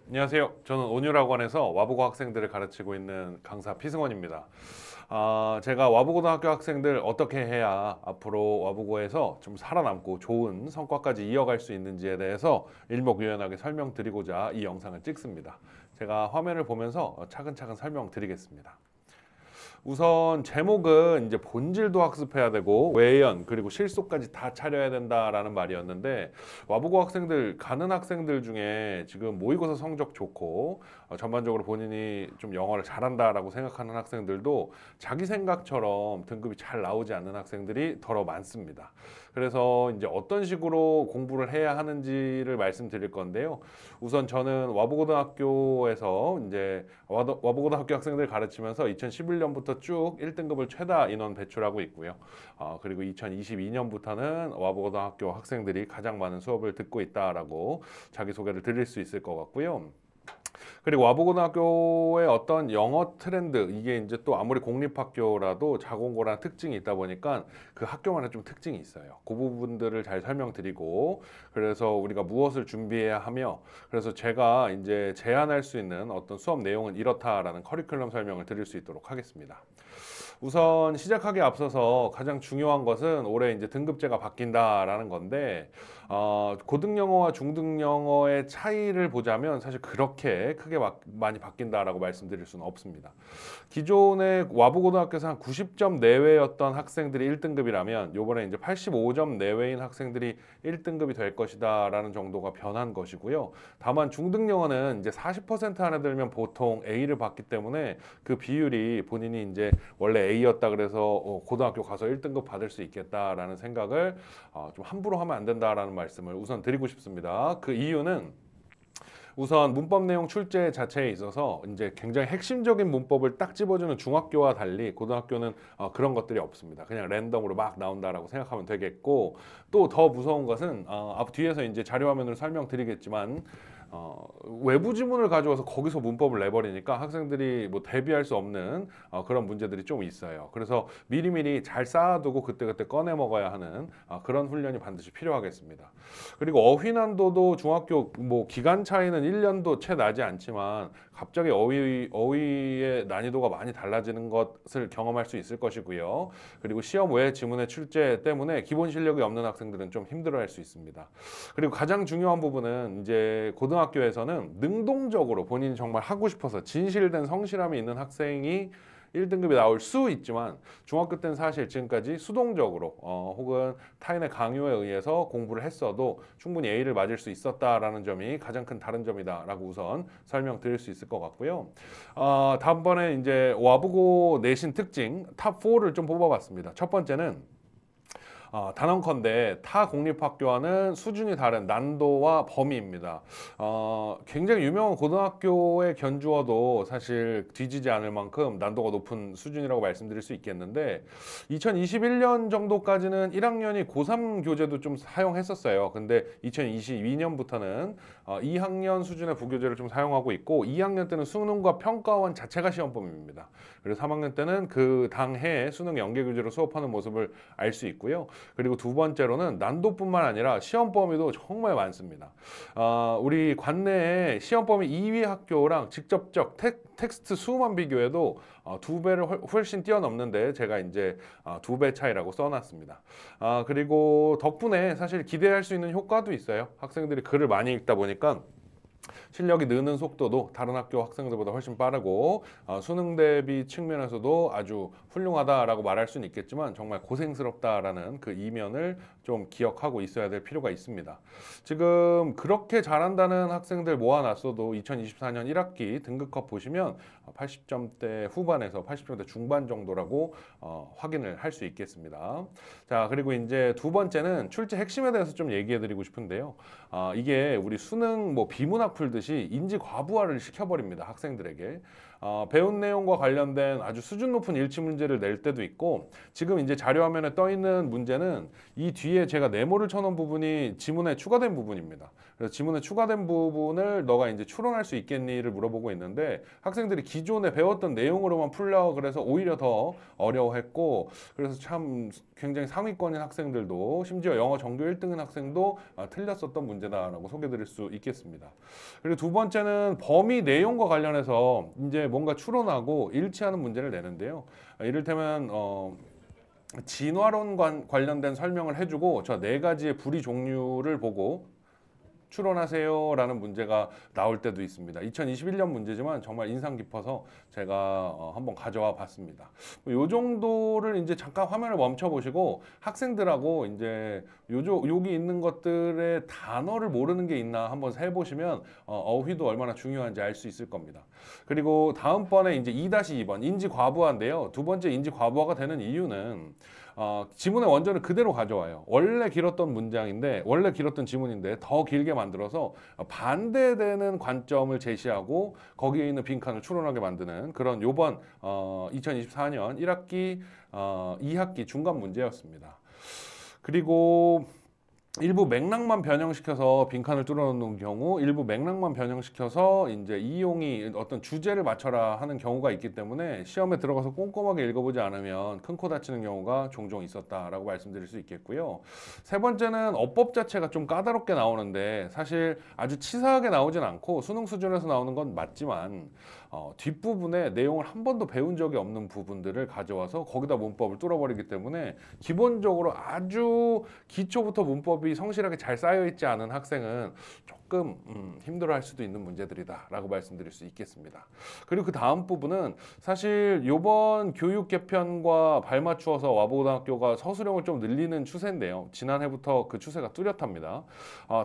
안녕하세요. 저는 온유학원에서 와보고 학생들을 가르치고 있는 강사 피승원입니다. 제가 와보고등학교 학생들 어떻게 해야 앞으로 와보고에서 좀 살아남고 좋은 성과까지 이어갈 수 있는지에 대해서 일목요연하게 설명드리고자 이 영상을 찍습니다. 제가 화면을 보면서 차근차근 설명드리겠습니다. 우선 제목은 이제 본질도 학습해야 되고 외연 그리고 실속까지 다 차려야 된다라는 말이었는데, 와보고 학생들 가는 학생들 중에 지금 모의고사 성적 좋고 전반적으로 본인이 좀 영어를 잘한다라고 생각하는 학생들도 자기 생각처럼 등급이 잘 나오지 않는 학생들이 더러 많습니다. 그래서 이제 어떤 식으로 공부를 해야 하는지를 말씀드릴 건데요. 우선 저는 와보고등학교에서 이제 와보고등학교 학생들 가르치면서 2011년부터 쭉 1등급을 최다 인원 배출하고 있고요. 그리고 2022년부터는 와보고등학교 학생들이 가장 많은 수업을 듣고 있다라고 자기소개를 드릴 수 있을 것 같고요. 그리고 와보고등학교의 어떤 영어 트렌드, 이게 이제 또 아무리 공립학교라도 자공고라는 특징이 있다 보니까 그 학교만의 좀 특징이 있어요. 그 부분들을 잘 설명드리고, 그래서 우리가 무엇을 준비해야 하며, 그래서 제가 이제 제안할 수 있는 어떤 수업 내용은 이렇다라는 커리큘럼 설명을 드릴 수 있도록 하겠습니다. 우선 시작하기에 앞서서 가장 중요한 것은 올해 이제 등급제가 바뀐다라는 건데, 고등영어와 중등영어의 차이를 보자면 사실 그렇게 크게 많이 바뀐다라고 말씀드릴 수는 없습니다. 기존의 와부고등학교에서 한 90점 내외였던 학생들이 1등급이라면 이번에 이제 85점 내외인 학생들이 1등급이 될 것이다라는 정도가 변한 것이고요. 다만 중등영어는 이제 40% 안에 들면 보통 A를 받기 때문에 그 비율이 본인이 이제 원래 A였다 그래서 고등학교 가서 1등급 받을 수 있겠다라는 생각을 좀 함부로 하면 안 된다라는 말씀을 우선 드리고 싶습니다. 그 이유는 우선 문법 내용 출제 자체에 있어서 이제 굉장히 핵심적인 문법을 딱 집어주는 중학교와 달리 고등학교는 그런 것들이 없습니다. 그냥 랜덤으로 막 나온다라고 생각하면 되겠고, 또 더 무서운 것은 앞 뒤에서 이제 자료 화면으로 설명드리겠지만 외부 지문을 가져와서 거기서 문법을 내버리니까 학생들이 뭐 대비할 수 없는 그런 문제들이 좀 있어요. 그래서 미리미리 잘 쌓아두고 그때그때 꺼내 먹어야 하는 그런 훈련이 반드시 필요하겠습니다. 그리고 어휘 난도도 중학교 뭐 기간 차이는 1년도 채 나지 않지만 갑자기 어휘의 난이도가 많이 달라지는 것을 경험할 수 있을 것이고요. 그리고 시험 외 지문의 출제 때문에 기본 실력이 없는 학생들은 좀 힘들어할 수 있습니다. 그리고 가장 중요한 부분은 이제 고등학교에서는 능동적으로 본인이 정말 하고 싶어서 진실된 성실함이 있는 학생이 1등급이 나올 수 있지만, 중학교 때는 사실 지금까지 수동적으로 혹은 타인의 강요에 의해서 공부를 했어도 충분히 A를 맞을 수 있었다라는 점이 가장 큰 다른 점이다라고 우선 설명드릴 수 있을 것 같고요. 다음번에 이제 와보고 내신 특징 탑 4를 좀 뽑아봤습니다. 첫 번째는 단언컨대 타 공립학교와는 수준이 다른 난도와 범위입니다. 굉장히 유명한 고등학교의 견주어도 사실 뒤지지 않을 만큼 난도가 높은 수준이라고 말씀드릴 수 있겠는데, 2021년 정도까지는 1학년이 고3 교재도 좀 사용했었어요. 근데 2022년부터는 2학년 수준의 부교재를 좀 사용하고 있고, 2학년 때는 수능과 평가원 자체가 시험범위입니다. 그리고 3학년 때는 그 당해 수능 연계 교재로 수업하는 모습을 알 수 있고요. 그리고 두 번째로는 난도뿐만 아니라 시험 범위도 정말 많습니다. 우리 관내에 시험 범위 2위 학교랑 직접적 텍스트 수만 비교해도 두 배를 훨씬 뛰어넘는데 제가 이제 두 배 차이라고 써놨습니다. 그리고 덕분에 사실 기대할 수 있는 효과도 있어요. 학생들이 글을 많이 읽다 보니까 실력이 느는 속도도 다른 학교 학생들보다 훨씬 빠르고, 수능 대비 측면에서도 아주 훌륭하다라고 말할 수는 있겠지만 정말 고생스럽다라는 그 이면을 좀 기억하고 있어야 될 필요가 있습니다. 지금 그렇게 잘한다는 학생들 모아놨어도 2024년 1학기 등급컷 보시면 80점대 후반에서 80점대 중반 정도라고 확인을 할 수 있겠습니다. 자, 그리고 이제 두 번째는 출제 핵심에 대해서 좀 얘기해드리고 싶은데요. 이게 우리 수능 뭐 비문학 풀듯이 인지 과부하를 시켜버립니다, 학생들에게. 배운 내용과 관련된 아주 수준 높은 일치 문제를 낼 때도 있고, 지금 이제 자료 화면에 떠 있는 문제는 이 뒤에 제가 네모를 쳐놓은 부분이 지문에 추가된 부분입니다. 그래서 지문에 추가된 부분을 너가 이제 추론할 수 있겠니를 물어보고 있는데, 학생들이 기존에 배웠던 내용으로만 풀려 그래서 오히려 더 어려워했고, 그래서 참 굉장히 상위권인 학생들도, 심지어 영어 전교 1등인 학생도 틀렸었던 문제다라고 소개드릴 수 있겠습니다. 그리고 두 번째는 범위 내용과 관련해서 이제 뭔가 추론하고 일치하는 문제를 내는데요. 이를테면 진화론 관련된 설명을 해주고 저 네 가지의 부리 종류를 보고 추론하세요 라는 문제가 나올 때도 있습니다. 2021년 문제지만 정말 인상 깊어서 제가 한번 가져와 봤습니다. 이 정도를 이제 잠깐 화면을 멈춰 보시고 학생들하고 이제 여기 있는 것들의 단어를 모르는 게 있나 한번 세 보시면 어휘도 얼마나 중요한지 알 수 있을 겁니다. 그리고 다음번에 이제 2-2번 인지 과부하인데요. 두 번째 인지 과부하가 되는 이유는 지문의 원전을 그대로 가져와요. 원래 길었던 문장인데, 원래 길었던 지문인데 더 길게 만들어서 반대되는 관점을 제시하고 거기에 있는 빈칸을 추론하게 만드는 그런 요번 2024년 1학기 2학기 중간 문제였습니다. 그리고 일부 맥락만 변형시켜서 빈칸을 뚫어놓는 경우, 일부 맥락만 변형시켜서 이제 이용이 어떤 주제를 맞춰라 하는 경우가 있기 때문에 시험에 들어가서 꼼꼼하게 읽어보지 않으면 큰 코 다치는 경우가 종종 있었다라고 말씀드릴 수 있겠고요. 세 번째는 어법 자체가 좀 까다롭게 나오는데, 사실 아주 치사하게 나오진 않고 수능 수준에서 나오는 건 맞지만 뒷부분에 내용을 한 번도 배운 적이 없는 부분들을 가져와서 거기다 문법을 뚫어버리기 때문에 기본적으로 아주 기초부터 문법이 성실하게 잘 쌓여있지 않은 학생은 조금 힘들어할 수도 있는 문제들이다 라고 말씀드릴 수 있겠습니다. 그리고 그 다음 부분은 사실 이번 교육 개편과 발맞추어서 와보고등학교가 서술형을 좀 늘리는 추세인데요. 지난해부터 그 추세가 뚜렷합니다.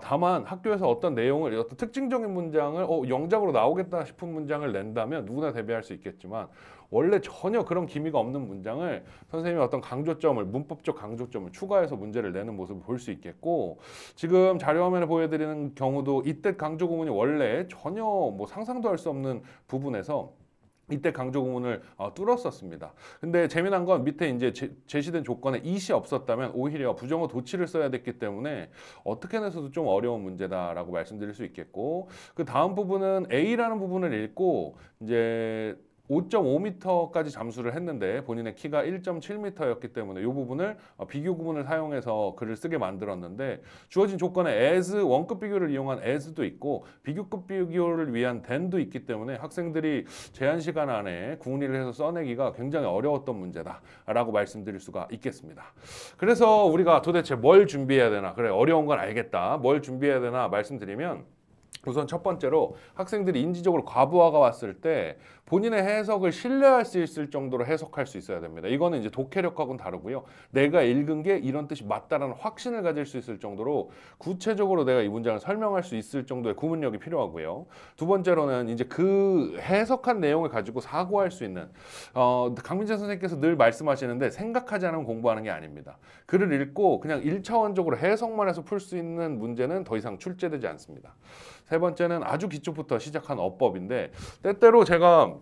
다만 학교에서 어떤 내용을, 어떤 특징적인 문장을 영작으로 나오겠다 싶은 문장을 낸다면 누구나 대비할 수 있겠지만, 원래 전혀 그런 기미가 없는 문장을 선생님이 어떤 강조점을, 문법적 강조점을 추가해서 문제를 내는 모습을 볼 수 있겠고, 지금 자료 화면에 보여드리는 경우도 이때 강조 구문이 원래 전혀 뭐 상상도 할 수 없는 부분에서 이때 강조 구문을 뚫었었습니다. 근데 재미난 건 밑에 이제 제시된 조건에 it이 없었다면 오히려 부정어 도치를 써야 됐기 때문에 어떻게 내서도 좀 어려운 문제다라고 말씀드릴 수 있겠고, 그 다음 부분은 A라는 부분을 읽고 이제 5.5m까지 잠수를 했는데 본인의 키가 1.7m였기 때문에 이 부분을 비교 구문을 사용해서 글을 쓰게 만들었는데, 주어진 조건에 as 원급 비교를 이용한 as도 있고 비교급 비교를 위한 than도 있기 때문에 학생들이 제한 시간 안에 궁리를 해서 써내기가 굉장히 어려웠던 문제다라고 말씀드릴 수가 있겠습니다. 그래서 우리가 도대체 뭘 준비해야 되나, 그래 어려운 건 알겠다, 뭘 준비해야 되나 말씀드리면, 우선 첫 번째로 학생들이 인지적으로 과부하가 왔을 때 본인의 해석을 신뢰할 수 있을 정도로 해석할 수 있어야 됩니다. 이거는 이제 독해력하고는 다르고요. 내가 읽은 게 이런 뜻이 맞다라는 확신을 가질 수 있을 정도로 구체적으로 내가 이 문장을 설명할 수 있을 정도의 구문력이 필요하고요. 두 번째로는 이제 그 해석한 내용을 가지고 사고할 수 있는, 강민재 선생님께서 늘 말씀하시는데 생각하지 않으면 공부하는 게 아닙니다. 글을 읽고 그냥 1차원적으로 해석만 해서 풀 수 있는 문제는 더 이상 출제되지 않습니다. 세 번째는 아주 기초부터 시작한 어법인데, 때때로 제가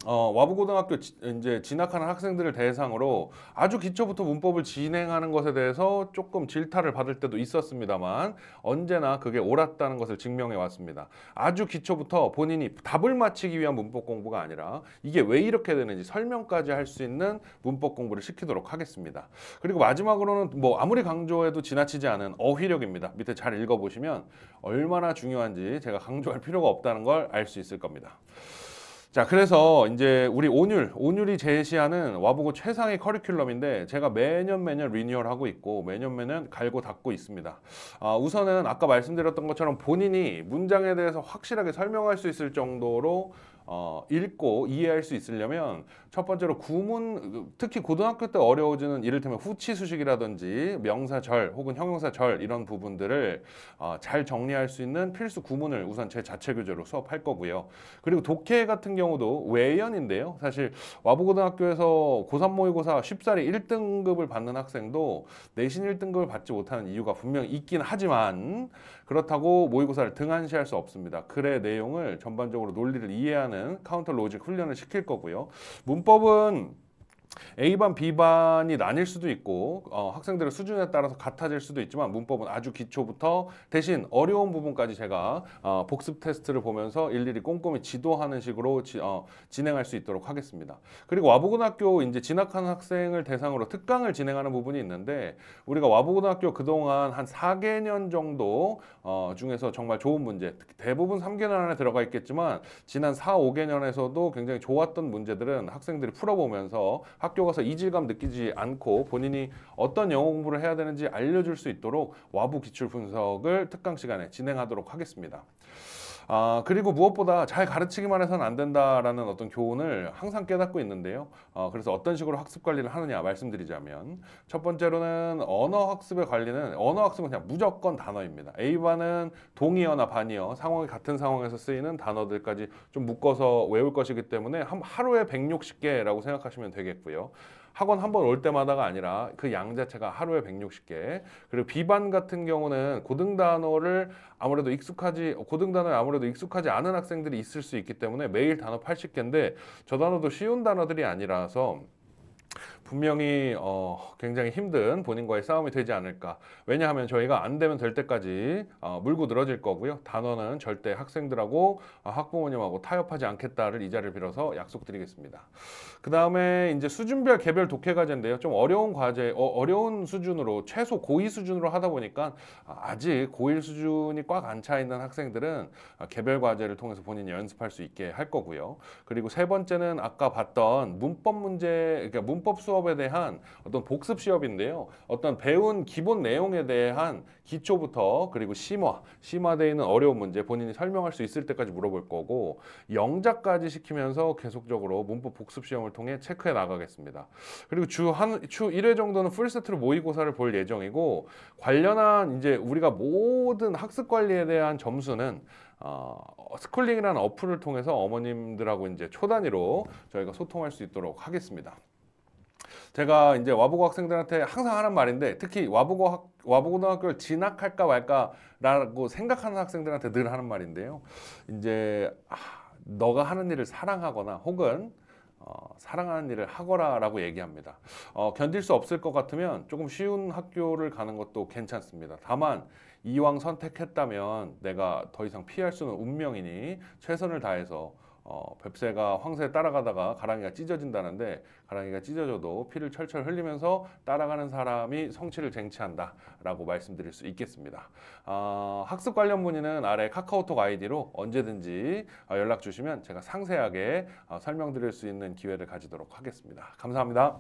와부고등학교 이제 진학하는 학생들을 대상으로 아주 기초부터 문법을 진행하는 것에 대해서 조금 질타를 받을 때도 있었습니다만, 언제나 그게 옳았다는 것을 증명해 왔습니다. 아주 기초부터 본인이 답을 맞히기 위한 문법 공부가 아니라 이게 왜 이렇게 되는지 설명까지 할 수 있는 문법 공부를 시키도록 하겠습니다. 그리고 마지막으로는 뭐 아무리 강조해도 지나치지 않은 어휘력입니다. 밑에 잘 읽어보시면 얼마나 중요한지 제가 강조할 필요가 없다는 걸 알 수 있을 겁니다. 자, 그래서 이제 우리 온율이 제시하는 와보고 최상의 커리큘럼인데, 제가 매년 리뉴얼하고 있고 매년 갈고 닦고 있습니다. 우선은 아까 말씀드렸던 것처럼 본인이 문장에 대해서 확실하게 설명할 수 있을 정도로 읽고 이해할 수 있으려면 첫 번째로 구문, 특히 고등학교 때 어려워지는 이를테면 후치수식이라든지 명사절 혹은 형용사절 이런 부분들을 잘 정리할 수 있는 필수 구문을 우선 제 자체 교재로 수업할 거고요. 그리고 독해 같은 경우도 외연인데요. 사실 와부고등학교에서 고3 모의고사 쉽사리 1등급을 받는 학생도 내신 1등급을 받지 못하는 이유가 분명히 있긴 하지만, 그렇다고 모의고사를 등한시할 수 없습니다. 글의 내용을 전반적으로 논리를 이해하는 카운터 로직 훈련을 시킬 거고요. 문법은 A반, B반이 나뉠 수도 있고 학생들의 수준에 따라서 같아질 수도 있지만 문법은 아주 기초부터 대신 어려운 부분까지 제가 복습 테스트를 보면서 일일이 꼼꼼히 지도하는 식으로 진행할 수 있도록 하겠습니다. 그리고 와부고등학교 이제 진학하는 학생을 대상으로 특강을 진행하는 부분이 있는데 우리가 와부고등학교 그동안 한 4개년 정도 중에서 정말 좋은 문제, 대부분 3개년 안에 들어가 있겠지만 지난 4, 5개년에서도 굉장히 좋았던 문제들은 학생들이 풀어보면서 학교 가서 이질감 느끼지 않고 본인이 어떤 영어 공부를 해야 되는지 알려줄 수 있도록 와부 기출 분석을 특강 시간에 진행하도록 하겠습니다. 그리고 무엇보다 잘 가르치기만 해서는 안 된다라는 어떤 교훈을 항상 깨닫고 있는데요. 그래서 어떤 식으로 학습 관리를 하느냐 말씀드리자면 첫 번째로는 언어 학습의 관리는 언어 학습은 그냥 무조건 단어입니다. A반은 동의어나 반의어, 상황이 같은 상황에서 쓰이는 단어들까지 좀 묶어서 외울 것이기 때문에 하루에 160개라고 생각하시면 되겠고요. 학원 한 번 올 때마다가 아니라 그 양 자체가 하루에 160개. 그리고 B반 같은 경우는 고등단어에 아무래도 익숙하지 않은 학생들이 있을 수 있기 때문에 매일 단어 80개인데 저 단어도 쉬운 단어들이 아니라서 분명히 굉장히 힘든 본인과의 싸움이 되지 않을까. 왜냐하면 저희가 안 되면 될 때까지 물고 늘어질 거고요. 단어는 절대 학생들하고 학부모님하고 타협하지 않겠다를 이 자리를 빌어서 약속드리겠습니다. 그 다음에 이제 수준별 개별 독해 과제인데요. 좀 어려운 과제, 어려운 수준으로 최소 고2 수준으로 하다 보니까 아직 고1 수준이 꽉 안 차 있는 학생들은 개별 과제를 통해서 본인이 연습할 수 있게 할 거고요. 그리고 세 번째는 아까 봤던 문법 문제, 그러니까 문법 수업에 대한 어떤 복습 시험인데요. 어떤 배운 기본 내용에 대한 기초부터 그리고 심화되어 있는 어려운 문제 본인이 설명할 수 있을 때까지 물어볼 거고 영작까지 시키면서 계속적으로 문법 복습 시험을 통해 체크해 나가겠습니다. 그리고 주 1회 정도는 풀세트로 모의고사를 볼 예정이고 관련한 이제 우리가 모든 학습 관리에 대한 점수는 스쿨링이라는 어플을 통해서 어머님들하고 이제 초단위로 저희가 소통할 수 있도록 하겠습니다. 제가 이제 와보고 학생들한테 항상 하는 말인데 특히 와보고등학교를 진학할까 말까라고 생각하는 학생들한테 늘 하는 말인데요. 이제 너가 하는 일을 사랑하거나 혹은 사랑하는 일을 하거라라고 얘기합니다. 견딜 수 없을 것 같으면 조금 쉬운 학교를 가는 것도 괜찮습니다. 다만 이왕 선택했다면 내가 더 이상 피할 수는 운명이니 최선을 다해서 뱁새가 황새에 따라가다가 가랑이가 찢어진다는데 가랑이가 찢어져도 피를 철철 흘리면서 따라가는 사람이 성취를 쟁취한다 라고 말씀드릴 수 있겠습니다. 학습 관련 문의는 아래 카카오톡 아이디로 언제든지 연락 주시면 제가 상세하게 설명드릴 수 있는 기회를 가지도록 하겠습니다. 감사합니다.